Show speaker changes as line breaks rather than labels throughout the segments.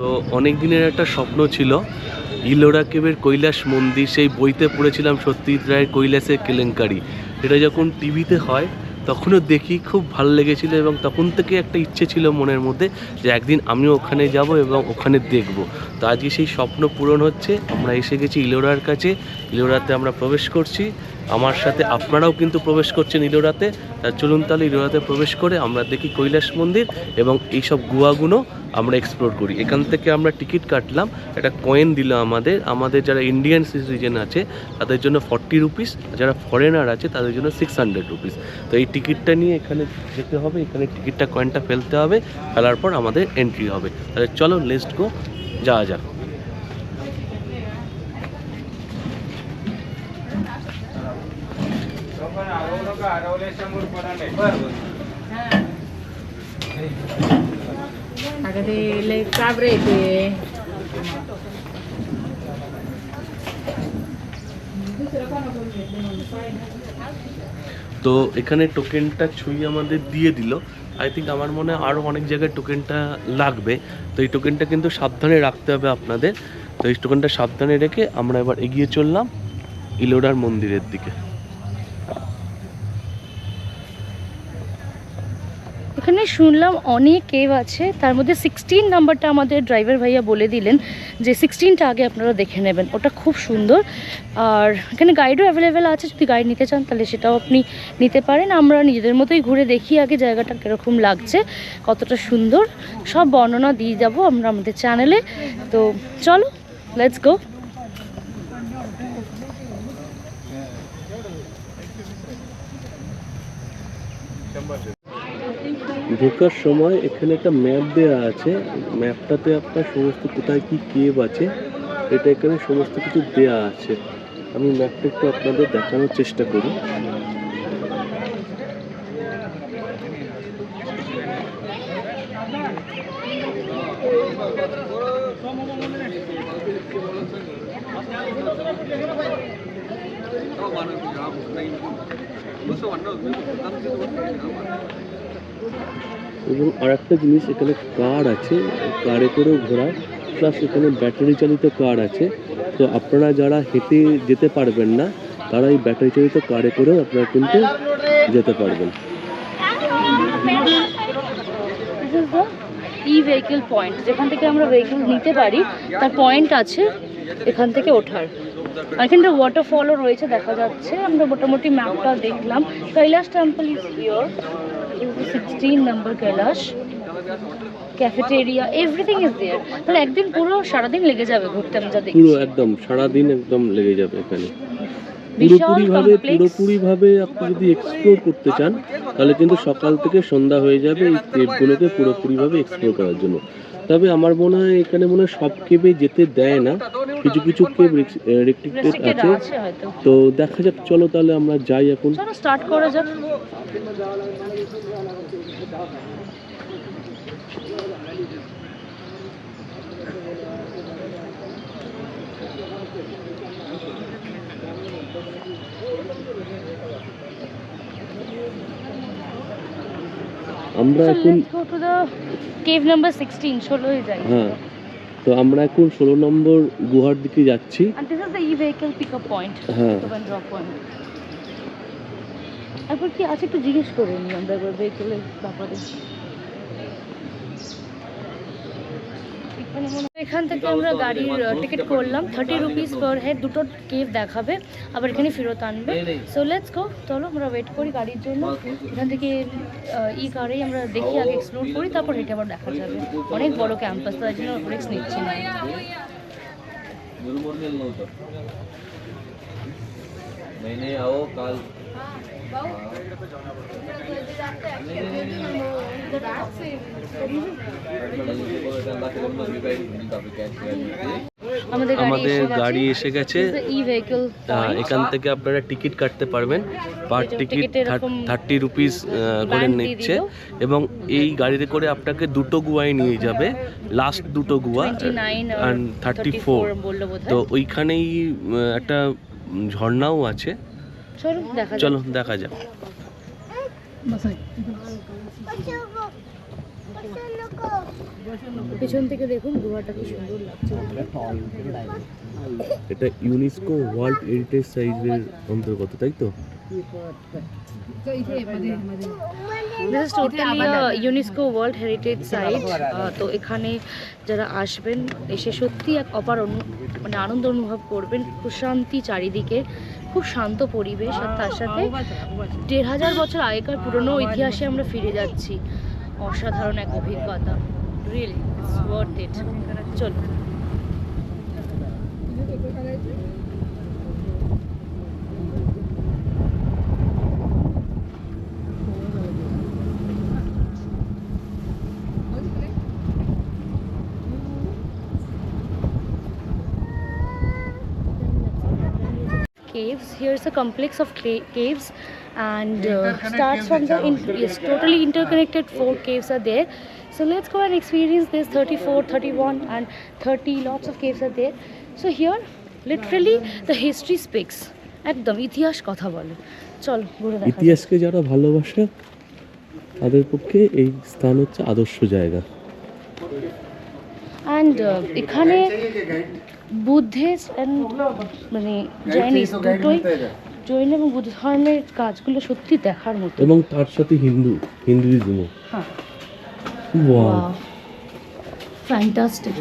তো অনেক দিনের একটা স্বপ্ন ছিল ইলোরা কেভের কৈলাস মন্দির, সেই বইতে পড়েছিলাম সত্যজিৎ রায়ের কৈলাসের কেলেঙ্কারি। এটা যখন টিভিতে হয় তখনও দেখি, খুব ভালো লেগেছিল এবং তখন থেকে একটা ইচ্ছে ছিল মনের মধ্যে যে একদিন আমিও ওখানে যাব এবং ওখানে দেখব। তো আজকে সেই স্বপ্ন পূরণ হচ্ছে। আমরা এসে গেছি ইলোরার কাছে, ইলোরাতে আমরা প্রবেশ করছি। আমার সাথে আপনারাও কিন্তু প্রবেশ করছেন ইলোরাতে। চলুন তাহলে ইলোরাতে প্রবেশ করে আমরা দেখি কৈলাস মন্দির এবং এইসব গুহাগুলো আমরা এক্সপ্লোর করি। এখান থেকে আমরা টিকিট কাটলাম, একটা কয়েন দিল আমাদের যারা ইন্ডিয়ান সিটিজেন আছে তাদের জন্য 40 রুপিস, যারা ফরেনার আছে তাদের জন্য 600 রুপিস। তো এই টিকিটটা নিয়ে এখানে যেতে হবে, এখানে টিকিটটা কয়েনটা ফেলতে হবে, ফেলার পর আমাদের এন্ট্রি হবে। তাহলে চলো লেটস গো, যাওয়া যাক। তো এখানে টোকেনটা ছুঁয়ে আমাদের দিয়ে দিল। আই থিঙ্ক আমার মনে হয় আরও অনেক জায়গায় টোকেনটা লাগবে। তো এই টোকেনটা কিন্তু সাবধানে রাখতে হবে আপনাদের। তো এই টোকেনটা সাবধানে রেখে আমরা এবার এগিয়ে চললাম ইলোরার মন্দিরের দিকে।
এখানে শুনলাম অনেক কেভ আছে, তার মধ্যে 16 নাম্বারটা আমাদের ড্রাইভার ভাইয়া বলে দিলেন যে 16টা আগে আপনারা দেখে নেবেন, ওটা খুব সুন্দর। আর এখানে গাইডও অ্যাভেলেবেল আছে, যদি গাইড নিতে চান তাহলে সেটাও আপনি নিতে পারেন। আমরা নিজেদের মতোই ঘুরে দেখি আগে জায়গাটা কীরকম লাগছে, কতটা সুন্দর, সব বর্ণনা দিয়ে যাব আমরা আমাদের চ্যানেলে। তো চলো লেটস গো।
ঢোকার সময় এখানে একটা ম্যাপ দেওয়া আছে, ম্যাপটাতে আপনার সমস্ত কোথায় কি কেভ আছে এটা এখানে সমস্ত কিছু দেওয়া আছে। আমি ম্যাপটা একটু আপনাদের দেখানোর চেষ্টা করি। এবং আর একটা জিনিস, এখানে কার আছে, কারে করেও ঘোরা, প্লাস এখানে ব্যাটারি চালিত কার আছে। তো আপনারা যারা হেঁটে যেতে পারবেন না তারা এই ব্যাটারি চালিত কারে করেও আপনারা কিন্তু যেতে পারবেন।
ভেহিকেল পয়েন্ট, যেখান থেকে আমরা ভেহিকেল নিতে পারি তার পয়েন্ট আছে এখান থেকে ওঠার। আর এখানটা ওয়াটারফলও রয়েছে দেখা যাচ্ছে। আমরা মোটামুটি ম্যাপটা দেখলাম। Kailash temple is here, 16 number Kailash, cafeteria, everything is there. তাহলে একদিন পুরো সারাদিন লেগে যাবে ঘুরতে, আমি যা দেখছি।
পুরো একদম সারাদিন একদম লেগে যাবে এখানে। পুরোপুরিভাবে আপনি যদি এক্সপ্লোর করতে চান তাহলে কিন্তু সকাল থেকে সন্ধ্যা হয়ে যাবে এই কেভগুলোকে পুরোপুরিভাবে এক্সপ্লোর করার জন্য। তবে আমার মনে হয় এখানে মনে হয় সব কেভে যেতে দেয় না, কিছু কিছু কেভ রেস্ট্রিক্টেড আছে। তো দেখা যাক, চলো তাহলে আমরা যাই এখন,
চলো স্টার্ট করা যাক।
আমরা এখন
কেভ নাম্বার 16 16 যাই।
হ্যাঁ, তো আমরা এখন 16 নম্বর গুহার দিকে যাচ্ছি।
And this is the e-vehicle pickup point,
হ্যাঁ,
pick up and drop point। একবার কি আছে একটু জিজ্ঞেস করে নিই আমরা একবার ভেহিকেলের ব্যাপারে। এখান থেকে আমরা গাড়ির টিকিট করলাম 30 রুপিস পার হেড, দুটো কেভ দেখাবে আবার এখানে ফেরত আনবে। সো লেটস গো, চলো আমরা ওয়েট করি গাড়ির জন্য। এখান থেকে ই কারেই আমরা দেখি, আগে এক্সপ্লোর করি, তারপর হেঁটে আবার দেখা যাবে। অনেক বড় ক্যাম্পাস, তাই জন্য রিস্ক নিচ্ছি না। আমাদের গাড়ি এসে গেছে।
এখান থেকে আপনারা টিকিট কাটতে পারবেন, পার টিকিট 30 রুপিস করে নিচ্ছে এবং এই গাড়িতে করে আপনাকে দুটো গুহায় নিয়ে যাবে, লাস্ট দুটো গুহা 34। তো ওইখানেই একটা ঝর্ণাও আছে, চলো দেখা যাক।
পেছন থেকে দেখুন গুহাটা কি সুন্দর লাগছে।
এটা ইউনেস্কো ওয়ার্ল্ড হেরিটেজ সাইটের অন্তর্গত, তাই তো?
This is totally UNESCO world heritage site. তো এখানে যারা আসবেন এসে সত্যি এক অপার মানে আনন্দ অনুভব করবেন। প্রশান্তি চারিদিকে, খুব শান্ত পরিবেশ, আর তার সাথে ১,৫০০ বছর আগেকার পুরনো ইতিহাসে আমরা ফিরে যাচ্ছি। অসাধারণ এক অভিজ্ঞতা, রিয়েলি ইটস ওয়ার্থ ইট। চলো। Caves. Here's a complex of caves, and starts from the yes, totally interconnected 4 caves are there. So let's go and experience this. 34, 31 and 30 lots of caves are there. So here literally the history speaks. একদম ইতিহাস কথা বলে। চল ঘুরে দেখা।
ইতিহাসকে যারা ভালোবাসে তাদের পক্ষে এই স্থান হচ্ছে আদর্শ জায়গা।
অ্যান্ড এখানে বুদ্ধিস্ট অ্যান্ড মানে জৈনিস্ট দুটোই, জৈন এবং বুদ্ধ ধর্মের কাজগুলো সত্যি দেখার মতো।
এবং তার সাথে হিন্দুইজমও।
হ্যাঁ,
ওয়াও,
ফ্যান্টাস্টিক।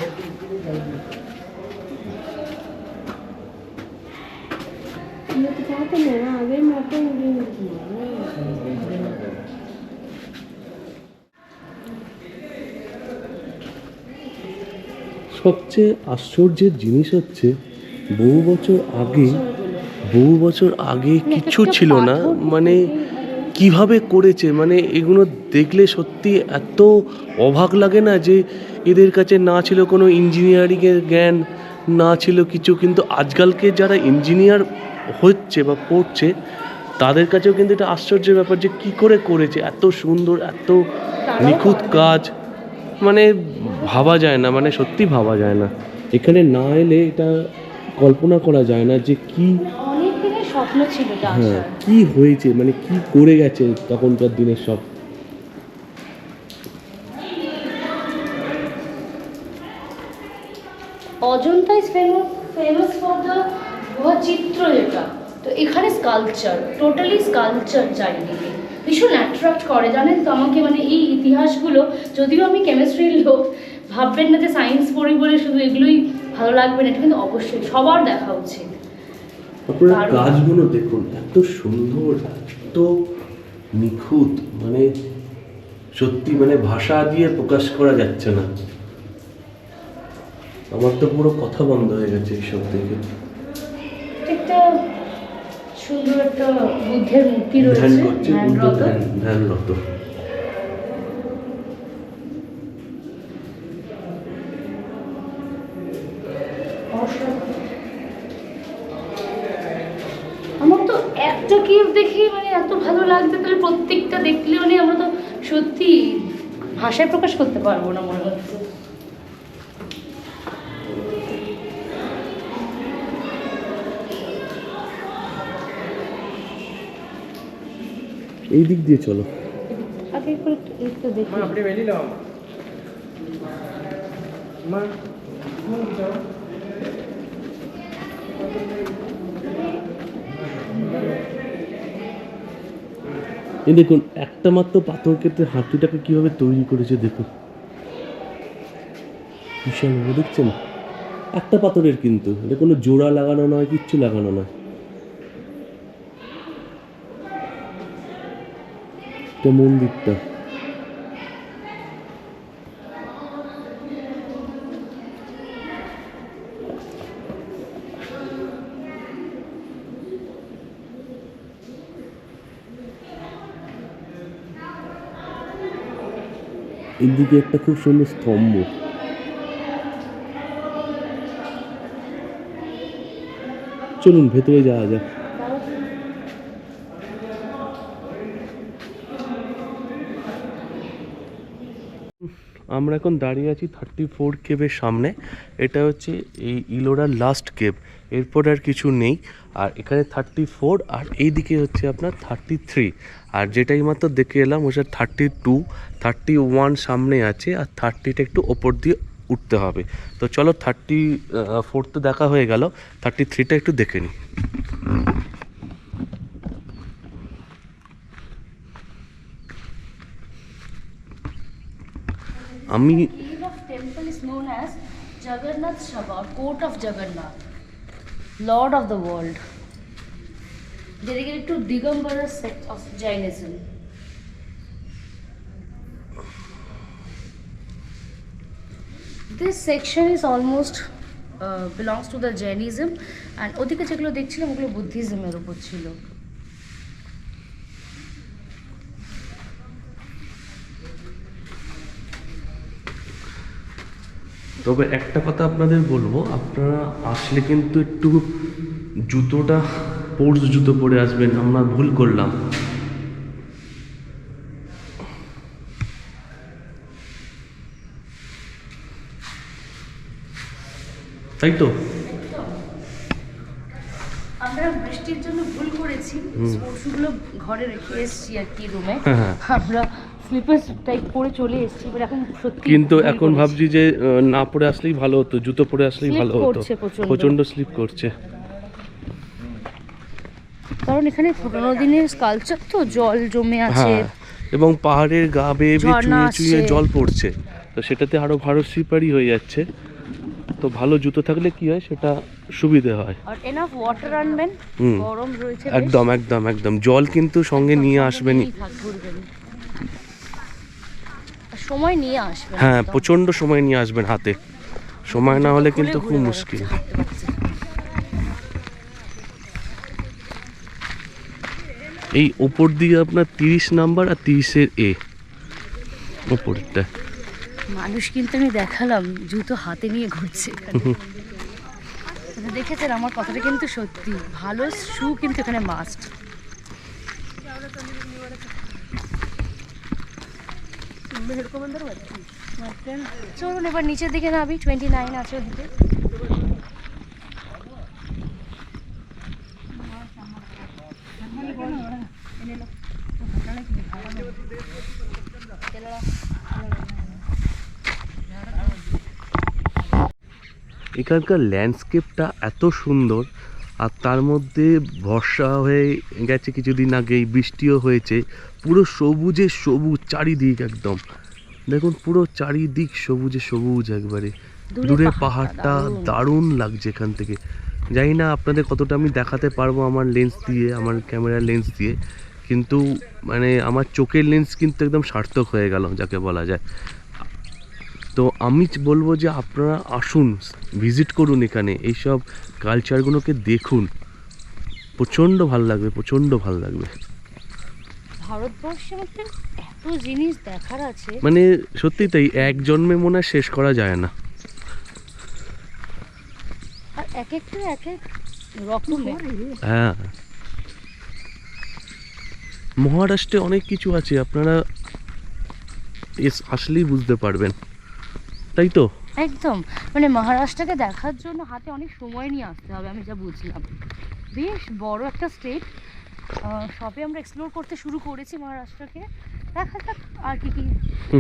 সবচেয়ে আশ্চর্যের জিনিস হচ্ছে বহু বছর আগে কিচ্ছু ছিল না, মানে কিভাবে করেছে, মানে এগুলো দেখলে সত্যি এত অবাক লাগে না যে এদের কাছে না ছিল কোনো ইঞ্জিনিয়ারিংয়ের জ্ঞান, না ছিল কিছু, কিন্তু আজকালকে যারা ইঞ্জিনিয়ার হচ্ছে বা পড়ছে তাদের কাছেও কিন্তু এটা আশ্চর্যের ব্যাপার যে কী করে করেছে এত সুন্দর, এত নিখুঁত কাজ, মানে ভাবা যায় না, মানে সত্যি ভাবা যায় না। এখানে না এলে এটা কল্পনা করা যায় না যে কি
অনেক দিনের স্বপ্ন ছিল এটা।
হ্যাঁ, কি হয়েছে, মানে কি করে গেছে তখনকার দিনের সব।
Ajanta is famous for the চিত্র, যেটা তো এখানে স্কাল্পচার, টোটালি স্কাল্পচার চারিদিকে ভীষণ অ্যাট্রাক্ট করে, জানেন তো আমাকে, মানে এই ইতিহাসগুলো, যদিও আমি কেমিস্ট্রির লোক, ভাববেন না যে সায়েন্স পড়ি বলে শুধু এগুলোই ভালো লাগবে না, এটা কিন্তু অবশ্যই সবার দেখা উচিত।
আপনার কাজগুলো দেখুন, এত সুন্দর, এত নিখুঁত, মানে সত্যি মানে ভাষা দিয়ে প্রকাশ করা যাচ্ছে না। আমার তো পুরো কথা বন্ধ হয়ে গেছে এইসব দেখে।
একটা সুন্দর একটা বুদ্ধের মূর্তি রয়েছে,
ধ্যান করছে,
ধ্যানরত।
ধ্যানরত।
আমার তো একটা কেভ দেখে মানে এত ভালো লাগছে, তাহলে প্রত্যেকটা দেখলে মানে আমরা তো সত্যি ভাষায় প্রকাশ করতে পারবো না মনে হচ্ছে।
এই দিক দিয়ে চলো।
আগে একটু একটু দেখি।
அப்படி வெளியில வாமா அம்மா
এই দেখুন, একটা মাত্র পাথর কেটে হাতিটাকে কিভাবে তৈরি করেছে দেখুন, বিশাল বড়, দেখছেন? একটা পাথরের, কিন্তু এটা কোনো জোড়া লাগানো নয়, কিচ্ছু লাগানো নয়। এটা মন্দিরটা। এদিকে একটা খুব সুন্দর স্তম্ভ। চলুন ভেতরে যাওয়া যাক। আমরা এখন দাঁড়িয়ে আছি 34 কেভের সামনে। এটা হচ্ছে এই ইলোরার লাস্ট কেভ, এরপর আর কিছু নেই। আর এখানে 34 আর এই দিকে হচ্ছে আপনার 33, আর যেটাই মাত্র দেখে এলাম ওটা 32, 31 সামনে আছে, আর 30টা একটু ওপর দিয়ে উঠতে হবে। তো চলো 34 তো দেখা হয়ে গেল, 33টা একটু দেখে নিই। আমি
Cave of temple is known as Jagannath Sabha, Court of Jagannath, Lord of the world, dedicated to Digambara sect of Jainism. This section is almost belongs to the Jainism, and ওদিকে যেগুলো দেখছিলাম ওগুলো বুদ্ধিজমের উপর ছিল।
তবে একটা কথা আপনাদের বলবো, আপনারা আসলে কিন্তু একটু জুতোটা স্পোর্টস জুতো পরে আসবেন, আমরা ভুল করলাম। তাই তো
আমরা বৃষ্টির জন্য ভুল করেছি, স্পোর্টসগুলো ঘরে রেখে এসেছি আর কি রুমে।
হ্যাঁ।
আমরা স্লিপার্স টাইপ পরে চলে এসেছি, বাট এখন সত্যি
কিন্তু
ভুল
এখন
করেছি।
ভাবছি যে না পরে আসলেই ভালো হতো, জুতো পরে আসলেই
Slip
ভালো হতো।
করছে প্রচণ্ড।
প্রচন্ড স্লিপ করছে।
কারণ এখানে পুরোনো দিনের স্কালচার তো, জল জমে আছে।
হ্যাঁ, এবং পাহাড়ের গা বেয়ে বেয়ে
ঝর্ণা
চুইয়ে চুইয়ে
আসছে।
জল পড়ছে, তো সেটাতে আরো ভালো স্লিপারই হয়ে যাচ্ছে। তো ভালো জুতো থাকলে কি হয়, সেটা সুবিধে হয়।
আর এনাফ ওয়াটার আনবেন,
হুম।
গরম রয়েছে বেশ।
একদম একদম একদম, জল কিন্তু সঙ্গে নিয়ে আসবেনই।
নিয়েই থাক, ভুলবেন না। আর সময় নিয়ে আসবেন।
হ্যাঁ,
একদম।
প্রচন্ড সময় নিয়ে আসবেন হাতে, সময় না হলে
খুলে
কিন্তু
ঘুরে
খুব
বেড়াচ্ছে,
মুশকিল।
হাঁটতে পারছে না।
এই ওপর দিকে আপনার 30 নাম্বার আর 30-এর এ ওপরটা।
মানুষ কিন্তু আমি দেখালাম জুতো হাতে নিয়ে ঘুরছে এখানে। মানে দেখেছেন, আমার কথাটা কিন্তু সত্যি, ভালো শু কিন্তু এখানে মাস্ট। চলুন এবার নিচের দিকে নামি, 29 আছে ওদিকে।
এখানকার ল্যান্ডস্কেপটা এত সুন্দর, আর তার মধ্যে বর্ষা হয়ে গেছে কিছুদিন আগেই, বৃষ্টিও হয়েছে, পুরো সবুজে সবুজ চারিদিক একদম। দেখুন পুরো চারিদিক সবুজে সবুজ একবারে। দূরে পাহাড়টা দারুণ লাগছে এখান থেকে। জানি না আপনাদের কতটা আমি দেখাতে পারবো আমার লেন্স দিয়ে, আমার ক্যামেরার লেন্স দিয়ে, কিন্তু মানে আমার চোখের লেন্স কিন্তু একদম সার্থক হয়ে গেল যাকে বলা যায়। তো আমি বলবো যে আপনারা আসুন, ভিজিট করুন এখানে, এইসব কালচারগুলোকে দেখুন, প্রচণ্ড ভালো লাগবে, প্রচণ্ড ভালো লাগবে।
ভারতবর্ষের মধ্যে এত জিনিস দেখার আছে,
মানে সত্যি তাই, এক জন্মে মনে হয় শেষ করা যায় না।
আর এক একটা এক এক রকমের।
হ্যাঁ, মহারাষ্ট্রে অনেক কিছু আছে, আপনারা আসলেই বুঝতে পারবেন, তাই তো।
একদম, মানে মহারাষ্ট্রকে দেখার জন্য হাতে অনেক সময় নিয়ে আসতে হবে, আমি যা বুঝলাম। বেশ বড় একটা স্টেট, সবে আমরা এক্সপ্লোর করতে শুরু করেছি মহারাষ্ট্রকে। দেখা যাক আর কি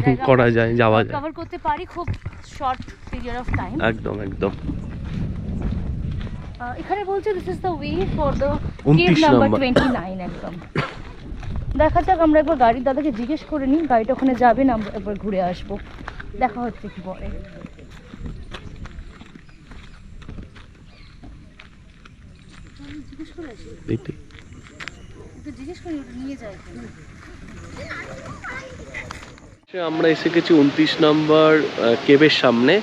কি
করা যায়, যাওয়া যায়,
কভার করতে পারি খুব শর্ট পিরিয়ড অফ টাইম।
একদম একদম।
এখানে বলছে this is the way for the
29
cave number
number.
29 একদম। দেখা যাক, আমরা একবার গাড়ির দাদাকে জিজ্ঞেস করে নিই, গাড়িটা ওখানে যাবে না, আমরা একবার ঘুরে আসবো। দেখা হচ্ছে কি পরে। জিজ্ঞেস করে আসি,
এইটাই।
একটু জিজ্ঞেস করি, ওটা নিয়ে যাই।
আমরা এসে গেছি 29 নম্বর কেভের সামনে।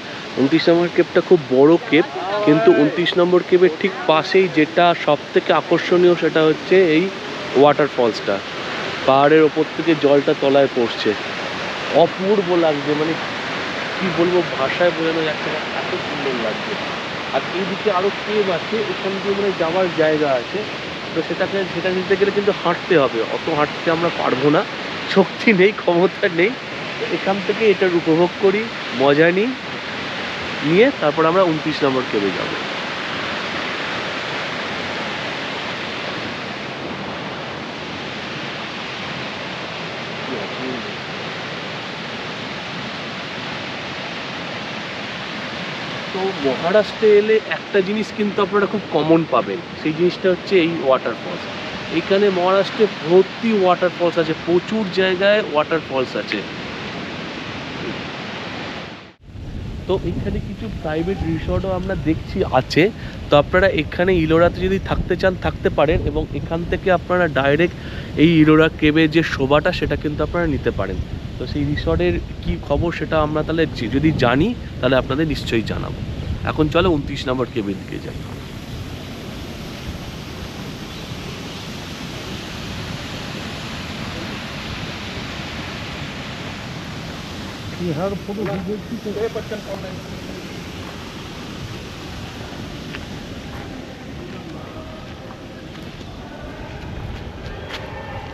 29 নম্বর কেভটা খুব বড় কেভ, কিন্তু 29 নম্বর কেভের ঠিক পাশেই যেটা সব থেকে আকর্ষণীয় সেটা হচ্ছে এই ওয়াটারফলসটা। পাহাড়ের ওপর থেকে জলটা তলায় পড়ছে, অপূর্ব লাগছে, মানে কি বলবো, ভাষায় বোঝানো যাচ্ছে না, এত সুন্দর লাগছে। আর এইদিকে আরও কেভ আছে, এখান দিয়ে মানে যাওয়ার জায়গা আছে, তো সেটা যেতে গেলে কিন্তু হাঁটতে হবে, অত হাঁটতে আমরা পারবো না, শক্তি নেই, ক্ষমতা নেই, এখান থেকে এটার উপভোগ করি, মজা নিই, নিয়ে তারপর আমরা 29 নম্বর কেবে যাব। তো মহারাষ্ট্রে এলে একটা জিনিস কিন্তু আপনারা খুব কমন পাবেন, সেই জিনিসটা হচ্ছে এই ওয়াটারফলস। এখানে মহারাষ্ট্রে ভর্তি ওয়াটারফলস আছে, প্রচুর জায়গায় ওয়াটারফলস আছে। তো এখানে কিছু প্রাইভেট রিসর্টও আমরা দেখছি আছে। তো আপনারা এখানে ইলোরাতে যদি থাকতে চান থাকতে পারেন, এবং এখান থেকে আপনারা ডাইরেক্ট এই ইলোরা কেবে যে শোভাটা সেটা কিন্তু আপনারা নিতে পারেন। তো সেই রিসর্টের কি খবর সেটা আমরা তাহলে যদি জানি তাহলে আপনাদের নিশ্চয়ই জানাবো। এখন চলো 29 নম্বর কেবের দিকে যাই।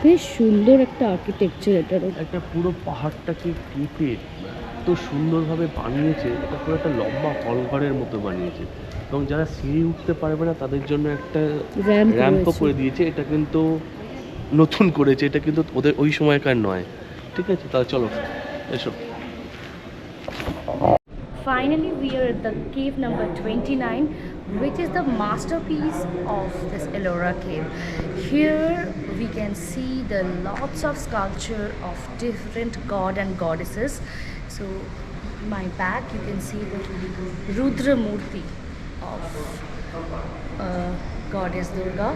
বেশ সুন্দর একটা আর্কিটেকচার এটারও।
একটা পুরো পাহাড়টাকে কেটে এত সুন্দরভাবে বানিয়েছে, এটা পুরো একটা লম্বা হলঘরের মতো বানিয়েছে। এবং যারা সিঁড়ি উঠতে পারবে না তাদের জন্য একটা র্যাম্পও করে দিয়েছে। এটা কিন্তু নতুন করেছে, এটা কিন্তু ওদের ওই সময়কার নয়। ঠিক আছে, তাহলে চলো এসো।
Finally, we are at the cave number 29, which is the masterpiece of this Ellora cave. Here we can see the lots of sculpture of different god and goddesses. So, my back you can see the Rudra Murti of goddess Durga,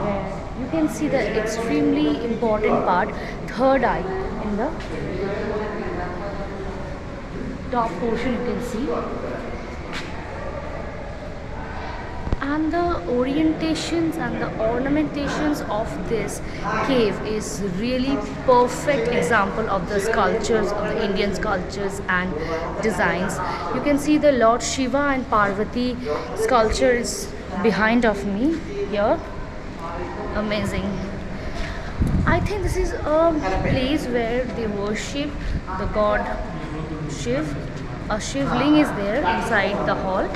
where you can see the extremely important part, third eye in the top portion you can see, and the orientations and the ornamentations of this cave is really perfect example of the sculptures of the Indian sculptures and designs. You can see the Lord Shiva and Parvati sculpture is behind of me here. Amazing. I think this is a place where they worship the god Shiv. A Shivling is there inside the hall,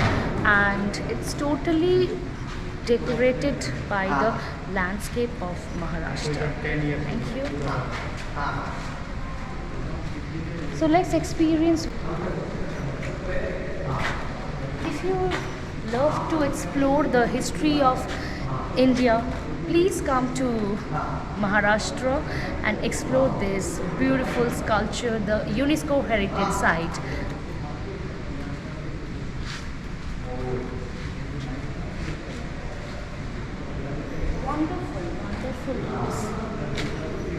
and it's totally decorated by the landscape of Maharashtra. Thank you. So let's experience. If you love to explore the history of India, please come to Maharashtra and explore this beautiful sculpture, the UNESCO heritage site. Wonderful, wonderful place.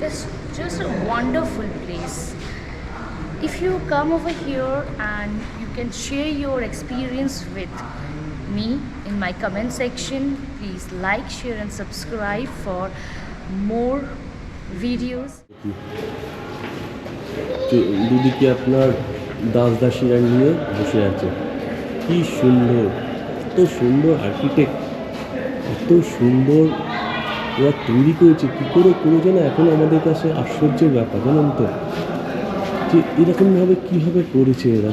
It's just a wonderful place. If you come over here and you can share your experience with me in my comment section, please like, share and subscribe for more videos.
দুদিকে আপনার দাস দাসীরা নিয়ে বসে আছে, কি সুন্দর, এত সুন্দর architect, এত সুন্দর ওরা তৈরি করেছে। কী করে করেছে না, এখন আমাদের কাছে আশ্চর্যের ব্যাপার, জানেন তো, যে এরকমভাবে কীভাবে করেছে এরা।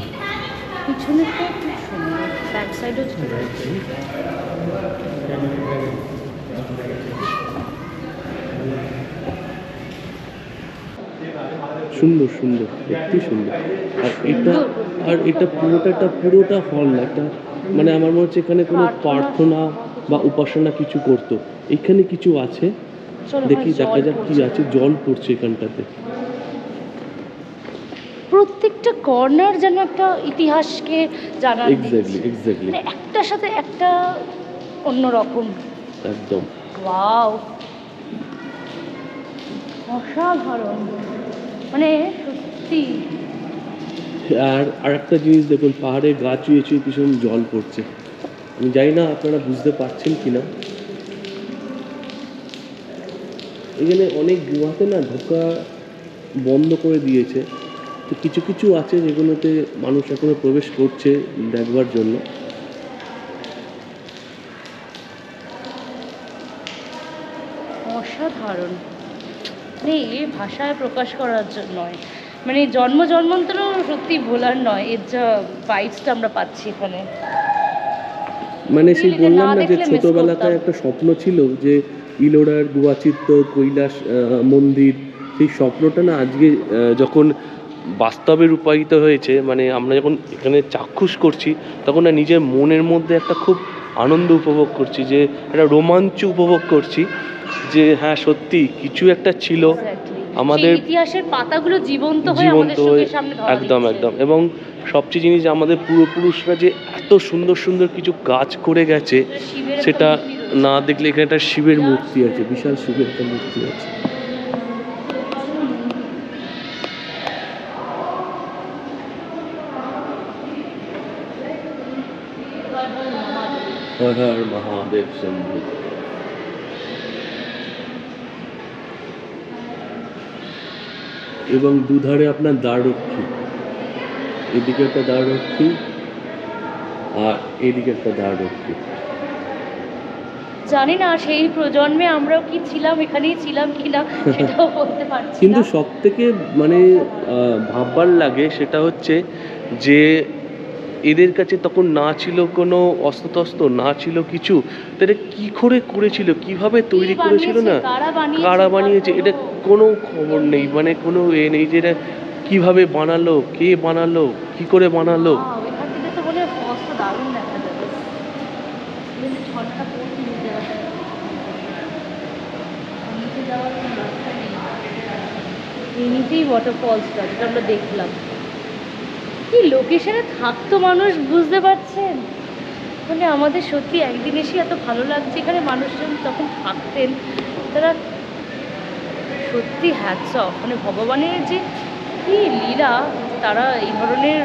পিছনেরটা খুব সুন্দর, ব্যাক সাইডও চলে আছে।
সুন্দর সুন্দর, সত্যি সুন্দর। আর এটা পুরোটা হল না, একটা মানে আমার মনে হচ্ছে এখানে কোনো প্রার্থনা বা উপাসনা কিছু করতো। এখানে কিছু আছে, দেখি দেখা যাক কি আছে। জল পড়ছে এখানটাতে।
প্রত্যেকটা কর্নার যেন একটা ইতিহাসকে জানার দিচ্ছে।
এক্স্যাক্টলি
মানে একটার সাথে একটা অন্যরকম।
একদম
ওয়াও, অসাধারণ, মানে সত্যি।
আর একটা জিনিস দেখুন, পাহাড়ে গা চুয়ে চুয়ে ভীষণ জল পড়ছে। আমি জানি না আপনারা বুঝতে পারছেন কিনা। এখানে অনেক গুহাতে না ঢোকা বন্ধ করে দিয়েছে, তো কিছু কিছু আছে যেগুলোতে মানুষ এখনো প্রবেশ করছে দেখবার জন্য।
অসাধারণ, মানে এ ভাষায় প্রকাশ করার জন্য নয়, মানে জন্ম জন্মান্তরও সত্যি ভোলার নয়, এর যা ভাইবসটা আমরা পাচ্ছি এখানে।
মানে সেই
Really,
বললাম
না
না যে
দেখলে miss
ছোটবেলাকার
করতাম।
একটা স্বপ্ন ছিল যে ইলোরার গুয়াচিত্ত কৈলাস মন্দির, সেই স্বপ্নটা না আজকে যখন বাস্তবে রূপায়িত হয়েছে, মানে আমরা যখন এখানে চাক্ষুষ করছি, তখন না নিজের মনের মধ্যে একটা খুব আনন্দ উপভোগ করছি, যে একটা রোমাঞ্চ উপভোগ করছি, যে হ্যাঁ সত্যি কিছু একটা ছিল
Exactly.
আমাদের
সেই ইতিহাসের পাতাগুলো জীবন্ত হয়ে
জীবন্ত
আমাদের
হয়ে।
চোখের সামনে ধরা
একদম
দিচ্ছে।
একদম। এবং সবচেয়ে জিনিস যে আমাদের পূর্বপুরুষরা যে এত সুন্দর সুন্দর কিছু কাজ করে গেছে,
শিবের একটা
সেটা
মূর্তি রয়েছে।
না দেখলে এখানে একটা শিবের মূর্তি আছে, বিশাল শিবের একটা মূর্তি আছে। হর হর মহাদেব শম্ভু। এবং দুধারে আপনার দ্বাররক্ষী, এদিকে একটা দ্বাররক্ষী আর এদিকে একটা দ্বাররক্ষী।
জানি না সেই প্রজন্মে আমরাও কি ছিলাম, এখানেই ছিলাম কিনা সেটাও বলতে পারছি না।
কিন্তু সব থেকে মানে ভাববার লাগে সেটা হচ্ছে যে এদের কাছে তখন না ছিল কোনো অস্ত্রশস্ত্র, না ছিল কিছু, তো এটা কী করে করেছিল, কিভাবে তৈরি
কে
করেছিল
বানিয়েছে,
না, কারা বানিয়েছে, এটা কোনো খবর নেই, মানে কোনো এ নেই যে এটা কীভাবে বানালো, কে বানালো, কী করে বানালো।
এখান থেকে তো বলে অস্ত্র দারুণ দেখা যাবে। ঝড়টা পড়ছে এই জায়গাটায়। নিচে যাওয়ার কোনো রাস্তা নেই। এই নিচেই ওয়াটারফলসটা যেটা আমরা দেখলাম। কি লোকেশনে থাকতো মানুষ, বুঝতে পারছেন? মানে আমাদের সত্যি একদিন এসে এত ভালো লাগছে, এখানে মানুষজন তখন থাকতেন, তারা সত্যি হ্যাটস অফ। মানে ভগবানের যে কি লীলা, তারা এই ধরনের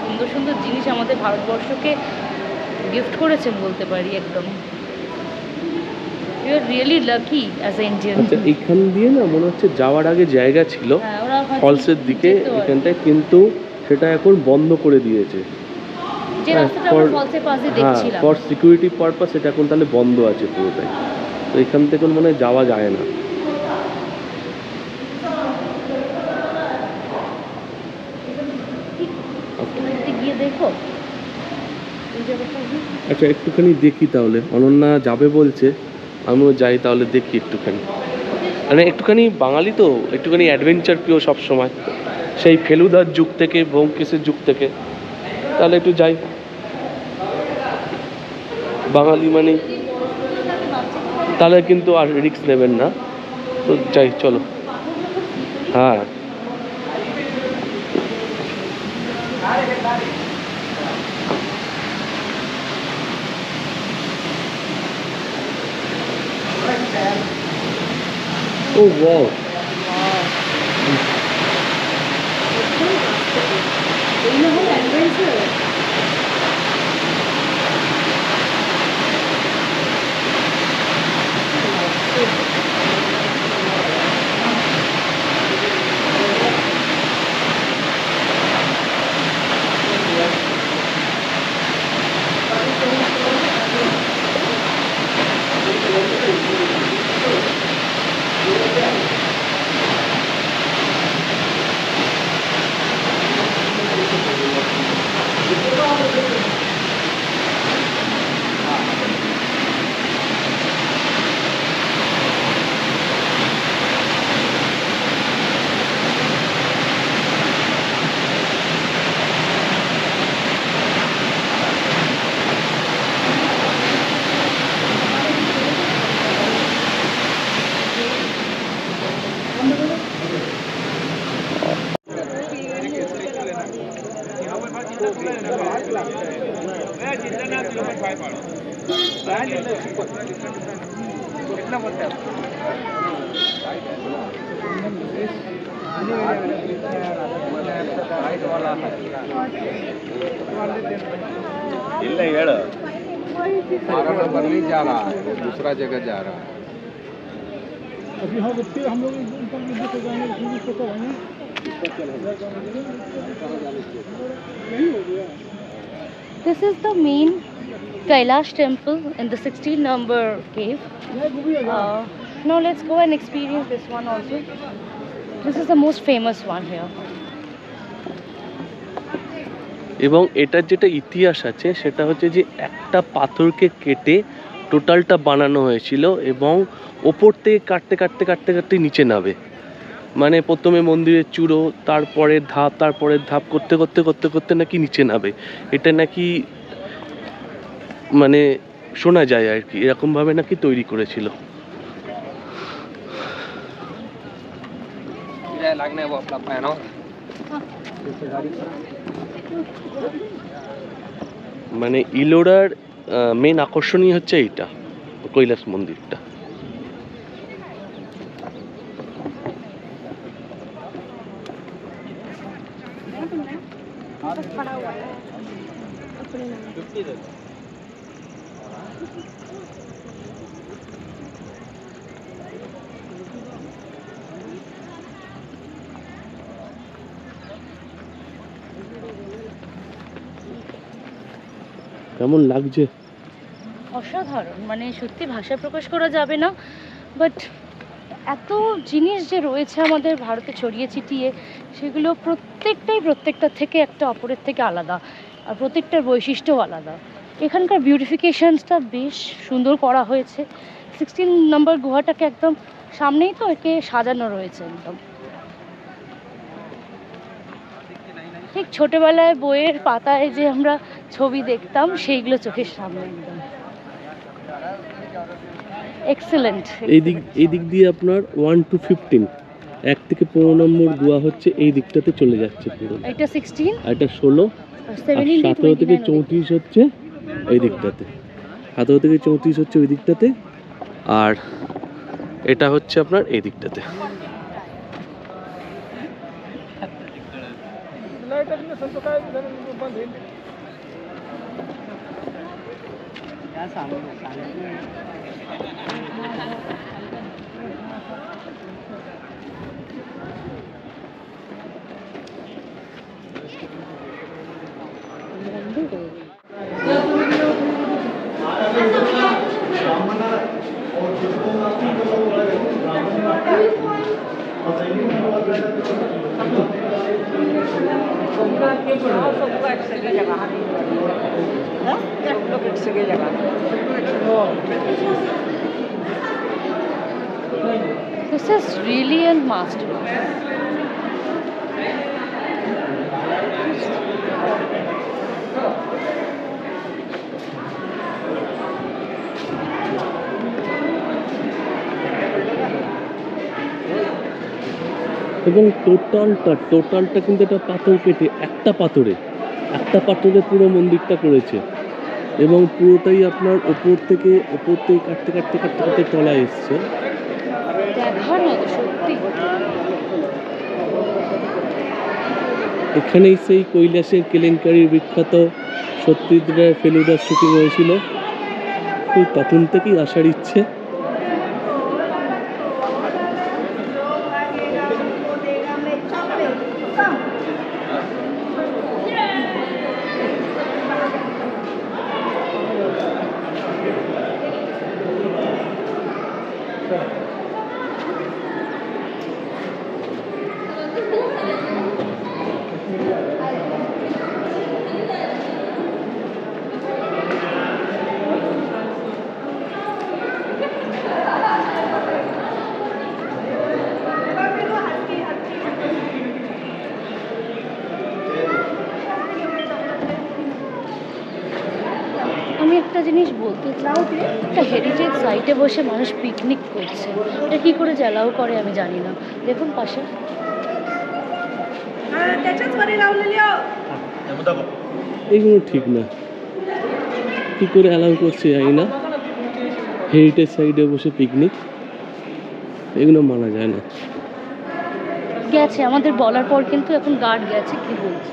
সুন্দর সুন্দর জিনিস আমাদের ভারতবর্ষকে গিফট করেছেন বলতে পারি একদম। You are really lucky as a Indian.
আচ্ছা, এখান দিয়ে না মনে হচ্ছে যাওয়ার আগে জায়গা ছিল ফলসের দিকে এখানটায়, কিন্তু সেটা এখন বন্ধ করে দিয়েছে।
যে রাস্তাটা আমরা ফলসের পাশে দেখছিলাম,
ফর সিকিউরিটি পারপাস এটা এখন তাহলে বন্ধ আছে পুরোটাই, তো এখান থেকে মনে হয় যাওয়া যায় না।
গিয়ে দেখো।
আচ্ছা, একটুখানি দেখি তাহলে, অনন্যা যাবে বলছে, আমিও যাই তাহলে, দেখি একটুখানি। মানে একটুখানি বাঙালি তো একটুখানি অ্যাডভেঞ্চার প্রিয় সব সময়, সেই ফেলুদার যুগ থেকে, ব্যোমকেশের যুগ থেকে, তাহলে একটু যাই। বাঙালি মানে তাহলে কিন্তু আর রিস্ক নেবেন না, তো যাই চলো। হ্যাঁ, ও ওয়াও,
এই না হলো অ্যাডভেঞ্চার।
नंबर नहीं जा रहा है, दूसरा जगह जा रहा है।
अभी हम फिर हम लोग ऊपर भी दिखे जाएंगे, फिर भी फोटो है नहीं हो गया।
This is the main Kailash temple in the 16 number cave. Now let's go and experience this one also. This is the most famous one here.
এবং এটার যেটা ইতিহাস আছে সেটা হচ্ছে যে একটা পাথরকে কেটে টোটালটা বানানো হয়েছিল এবং ওপর থেকে কাটতে কাটতে কাটতে কাটতে নিচে নামে। মানে প্রথমে মন্দিরের চূড়ো, তারপরের ধাপ, তারপরের ধাপ করতে করতে করতে করতে নাকি নিচে নামে। এটা নাকি মানে শোনা যায় আর কি, এরকমভাবে নাকি তৈরি করেছিল।
लगने वो अपना पहना
মানে ইলোরার মেন আকর্ষণীয় হচ্ছে এইটা, কৈলাস মন্দিরটা। কেমন লাগছে?
অসাধারণ, মানে সত্যি ভাষায় প্রকাশ করা যাবে না। বাট এত জিনিস যে রয়েছে আমাদের ভারতে ছড়িয়ে ছিটিয়ে, সেগুলো প্রত্যেকটার থেকে একটা অপরের থেকে আলাদা, আর প্রত্যেকটার বৈশিষ্ট্যও আলাদা। এখানকার বিউটিফিকেশনসটা বেশ সুন্দর করা হয়েছে। 16 নম্বর গুহাটাকে একদম সামনেই তো একে সাজানো রয়েছে একদম। ঠিক ছোটবেলায় বইয়ের পাতায় যে আমরা ছবি দেখতাম সেইগুলো চোখের সামনে একদম। এক্সেলেন্ট।
এই দিক দিয়ে আপনার 1 to 15, 1 থেকে 15 নম্বর গুহা হচ্ছে এই দিকটাতে চলে যাচ্ছে পুরো।
এটা 16,
আর এটা 16, আর 17 থেকে 34 হচ্ছে এই দিকটাতে, 17 থেকে 34 হচ্ছে ওই দিকটাতে, আর এটা হচ্ছে আপনার এই দিকটাতে।
This is really a masterpiece.
এবং টোটালটা কিন্তু একটা পাথর কেটে, একটা পাথরে পুরো মন্দিরটা করেছে, এবং পুরোটাই আপনার ওপর থেকে কাটতে কাটতে কাটতে কাটতে তলায় এসছে।
দেখার মতো সত্যি।
এখানেই সেই কৈলাসের কেলেঙ্কারির বিখ্যাত সত্যজিৎ রায় ফেলুদার শুটিং হয়েছিল। ওই তখন থেকেই আসার ইচ্ছে।
আমি একটা জিনিস বলতে চাই, একটা হেরিটেজ সাইটে বসে মানুষ পিকনিক করছে, এটা কি করে জ্বালাও করে আমি জানি না। দেখুন পাশে
এগুলো ঠিক না, কি করে অ্যালাউ করছে জানি না। হেরিটেজ সাইডে বসে পিকনিক, এগুলো মানা যায় না।
গেছে আমাদের বলার পর, কিন্তু এখন গার্ড গেছে, কি বলছে।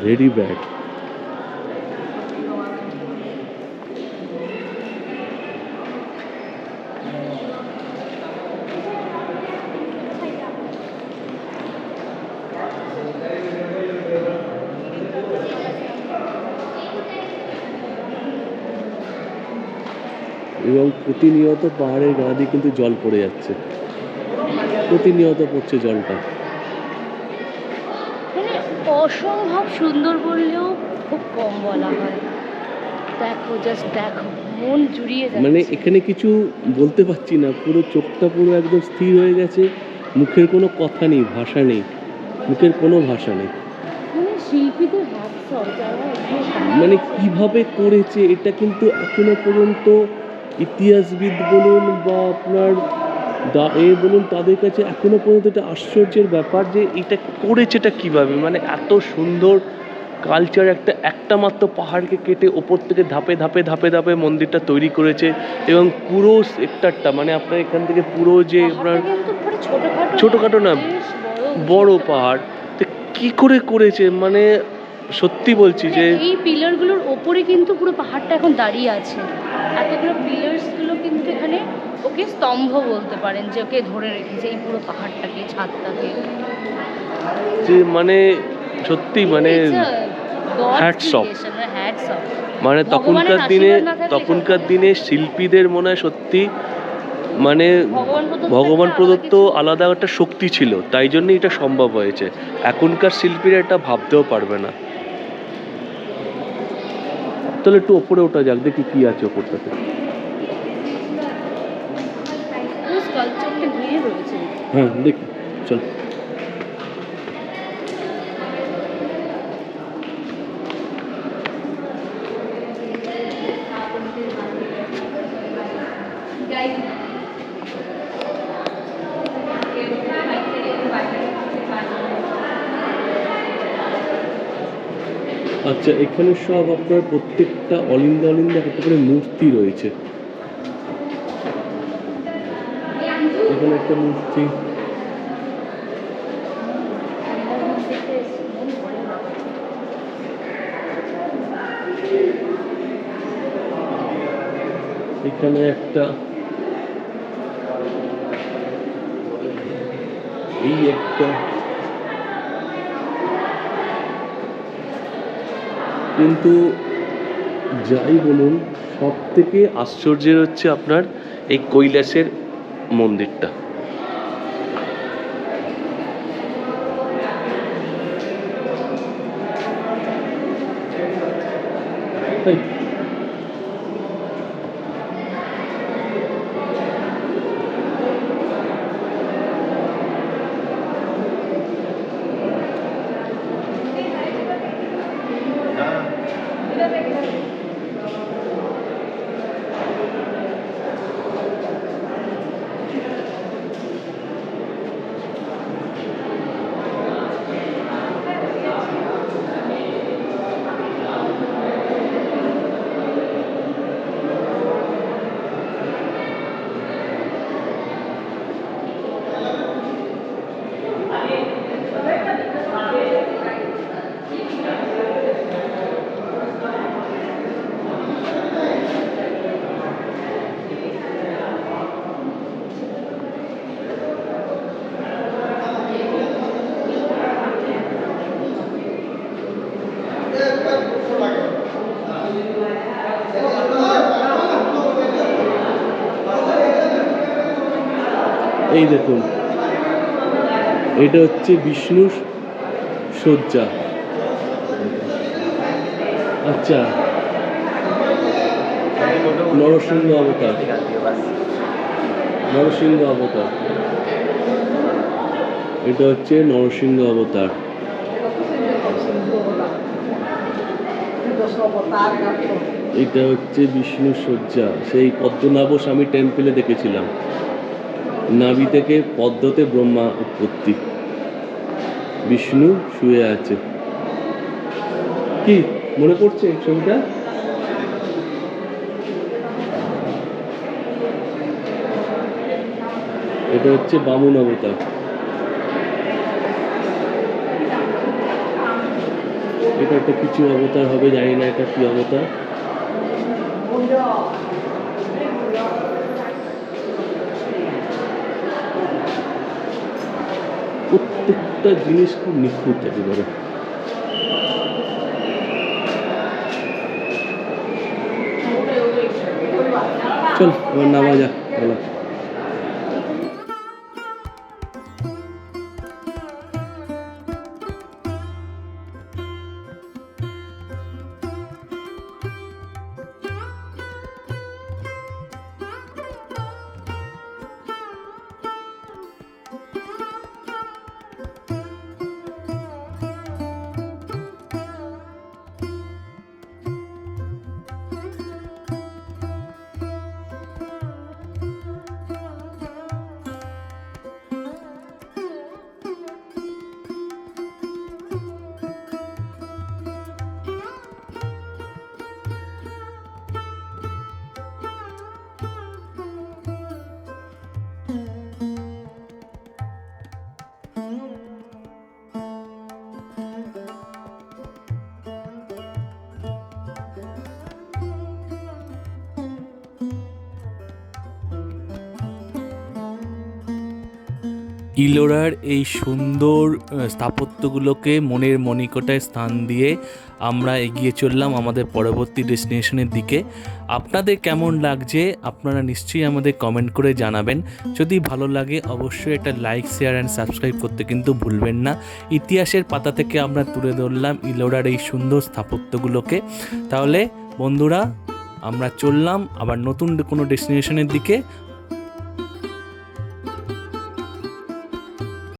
Very bad. এবং প্রতিনিয়ত পাহাড়ের গা দিয়ে কিন্তু জল পড়ে যাচ্ছে। প্রতিনিয়ত পড়ছে জলটা।
মানে অসম্ভব সুন্দর বললেও খুব কম বলা হয়। দেখো, জাস্ট দেখো, মন জুড়িয়ে
মানে
যাচ্ছে।
এখানে কিছু বলতে পারছি না, পুরো চোখটা পুরো একদম স্থির হয়ে গেছে, মুখের কোনো কথা নেই, ভাষা নেই, মুখের কোনো ভাষা নেই।
মানে শিল্পীদের হ্যাটস অফ, যারা এখানে
মানে কিভাবে করেছে এটা কিন্তু এখনো পর্যন্ত ইতিহাসবিদ বলুন বা আপনার বলুন, তাদের কাছে এখনো পর্যন্ত এটা আশ্চর্যের ব্যাপার যে এটা করেছেটা কিভাবে। মানে এত সুন্দর কালচার, একটা মাত্র পাহাড়কে কেটে ওপর থেকে ধাপে ধাপে ধাপে ধাপে মন্দিরটা তৈরি করেছে, এবং পুরো সেক্টরটা মানে আপনার এখান থেকে পুরো যে আপনার
পাহাড়টা কিন্তু পুরো ছোটখাটো
ছোটখাটো না,
বেশ
বড় পাহাড়, তো কি করে করেছে মানে সত্যি বলছি
মানে
যে
এই পিলারগুলোর ওপরে কিন্তু পুরো পাহাড়টা এখন দাঁড়িয়ে আছে। এতগুলো পিলার্সগুলো কিন্তু এখানে ওকে স্তম্ভ বলতে পারেন, যে ওকে ধরে রেখেছে এই পুরো পাহাড়টাকে, ছাদটাকে।
যে মানে সত্যি মানে hats off।
Hats off.
মানে তখনকার দিনে শিল্পীদের মনে হয় সত্যি মানে ভগবান প্রদত্ত আলাদা একটা শক্তি ছিল, তাই জন্যই এটা সম্ভব হয়েছে। এখনকার শিল্পীরা এটা ভাবতেও পারবে না। তাহলে একটু ওপরে ওঠা যাক, দেখি কি আছে ওপরটাতে।
স্কাল্পচারটা ঘিরে রয়েছে।
হ্যাঁ দেখি, চল। আচ্ছা, এখানে সব আপনার প্রত্যেকটা অলিন্দে অলিন্দে একটা করে মূর্তি রয়েছে। এখানে একটা মূর্তি, এখানে একটা, এই একটা, কিন্তু যাই বলুন সব থেকে আশ্চর্যের হচ্ছে আপনার এই কৈলাসের মন্দিরটা। তাই এই দেখুন, এটা হচ্ছে বিষ্ণুর শয্যা। আচ্ছা, নরসিংহ অবতার, নরসিংহ অবতার, এটা হচ্ছে নরসিংহ অবতার। এটা হচ্ছে বিষ্ণুর শয্যা, সেই পদ্মনাভ স্বামী টেম্পলে দেখেছিলাম। নাভি থেকে পদ্মতে ব্রহ্মা উৎপত্তি, বিষ্ণু শুয়ে আছে। কি মনে পড়ছে এই ছবিটা? এটা হচ্ছে বামন অবতার। এটা একটা কিছু অবতার হবে, জানি না এটা কি অবতার। প্রত্যেকটা জিনিস খুব নিখুঁত একেবারে। চল এবার নামা যাক। ইলোরার এই সুন্দর স্থাপত্যগুলোকে মনের মণিকোটায় স্থান দিয়ে আমরা এগিয়ে চললাম আমাদের পরবর্তী ডেস্টিনেশনের দিকে। আপনাদের কেমন লাগছে আপনারা নিশ্চয়ই আমাদের কমেন্ট করে জানাবেন। যদি ভালো লাগে অবশ্যই একটা লাইক, শেয়ার অ্যান্ড সাবস্ক্রাইব করতে কিন্তু ভুলবেন না। ইতিহাসের পাতা থেকে আমরা তুলে ধরলাম ইলোরার এই সুন্দর স্থাপত্যগুলোকে। তাহলে বন্ধুরা আমরা চললাম আবার নতুন কোনো ডেস্টিনেশনের দিকে।